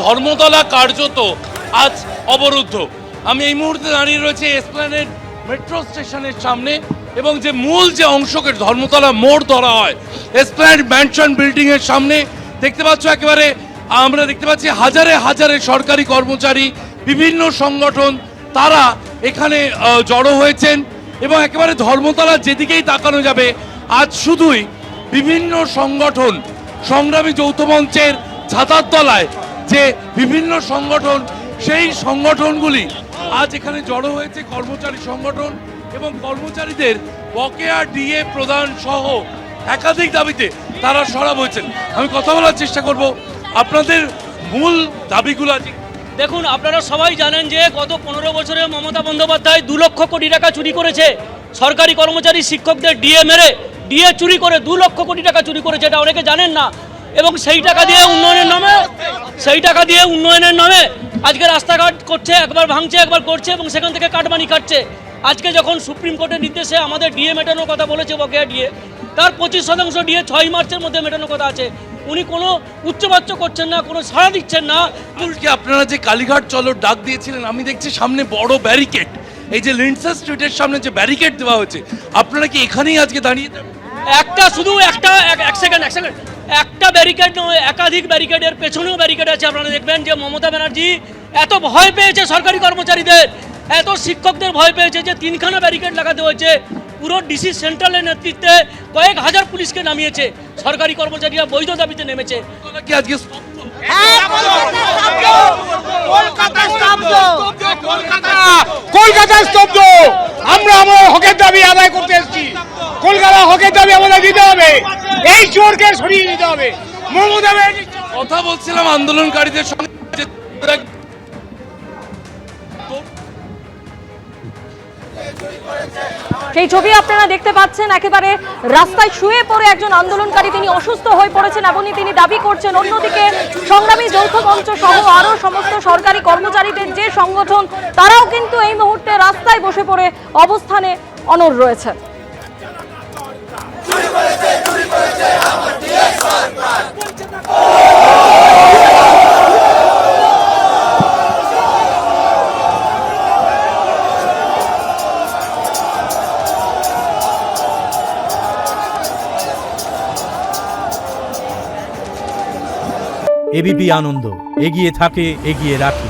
ধর্মতলা কার্যত আজ অবরুদ্ধ। আমি এই মুহূর্তে দাঁড়িয়ে রয়েছে এসপ্ল্যানেড মেট্রো স্টেশনের সামনে, এবং যে মূল যে অংশকে ধর্মতলা মোড় ধরা হয় এসপ্ল্যানেড ম্যানশন বিল্ডিং এর সামনে দেখতে পাচ্ছ, একেবারে আমরা দেখতে পাচ্ছি হাজারে হাজারে সরকারি কর্মচারী, বিভিন্ন সংগঠন তারা এখানে জড়ো হয়েছেন। এবং একেবারে ধর্মতলা যেদিকেই তাকানো যাবে আজ শুধুই বিভিন্ন সংগঠন, সংগ্রামী যৌথ মঞ্চের ছাতার তলায় যে বিভিন্ন সংগঠন, সেই সংগঠনগুলি আজ এখানে জড়ো হয়েছে। কর্মচারী সংগঠন এবং কর্মচারীদের বকেয়া ডিএ প্রদান সহ একাধিক দাবিতে তারা সরব হয়েছেন। আমি কথা বলার চেষ্টা করব, আপনাদের মূল দাবিগুলো আছে। দেখুন, আপনারা সবাই জানেন যে গত 15 বছরে মমতা বন্দ্যোপাধ্যায় 2 লক্ষ কোটি টাকা চুরি করেছে। সরকারি কর্মচারী শিক্ষকদের ডিএ মেরে, ডিএ চুরি করে 2 লক্ষ কোটি টাকা চুরি করেছে, এটা অনেকে জানেন না। এবং সেই টাকা দিয়ে উন্নয়নের নামে আজকে রাস্তাঘাট করছে, একবার ভাঙছে একবার করছে, এবং সেখান থেকে কাটমানি কাটছে। আজকে যখন সুপ্রিম কোর্টের নির্দেশে আমাদের ডিএ মেটানোর কথা বলেছে, বকেয়া ডিএ, তার 25% ডিএ 6 মার্চের মধ্যে মেটানোর কথা আছে। উনি কোনো উচ্চবাচ্য করছেন না, কোনো সাড়া দিচ্ছেন না। আপনারা যে কালীঘাট চলো ডাক দিয়েছিলেন, আমি দেখছি সামনে বড় ব্যারিকেড, এই যে লিন্ডসে স্ট্রিটের সামনে যে ব্যারিকেড দেওয়া হয়েছে, আপনারা কি এখানেই আজকে দাঁড়িয়ে যাবেন? একটা ব্যারিকেড নয়, একাধিক ব্যারিকেডের পেছনেও ব্যারিকেড আছে। আপনারা দেখবেন যে মমতা ব্যানার্জি এত ভয় পেয়েছে সরকারি কর্মচারীদের, এত শিক্ষকদের ভয় পেয়েছে যে 3খানা ব্যারিকেড লাগাতে হয়েছে। পুরো ডিসি সেন্ট্রালের নেতৃত্বে কয়েক হাজার পুলিশকে নামিয়েছে। সরকারি কর্মচারীরা বৈধ দাবিতে নেমেছে। কি আজকে কলকাতা স্তব্ধ। আমরা আমার হকের দাবি আদায় করতে এসেছি। কলকাতা হকের দাবি আমাদের দিতে হবে, এই চোরকে সরিয়ে দিতে হবে। মমতা ব্যানার্জি কথা বলছিলাম আন্দোলনকারীদের সঙ্গে, সেই ছবি আপনারা দেখতে পাচ্ছেন, একেবারে রাস্তায় শুয়ে পড়ে একজন আন্দোলনকারী, তিনি অসুস্থ হয়ে পড়েছেন এবং তিনি দাবি করছেন। অন্যদিকে সংগ্রামী যৌথ মঞ্চ সহ আরো সমস্ত সরকারি কর্মচারীদের যে সংগঠন, তারাও কিন্তু এই মুহূর্তে রাস্তায় বসে পড়ে অবস্থানে অনড় রয়েছে। এবিপি আনন্দ, এগিয়ে থাকে, এগিয়ে রাখে।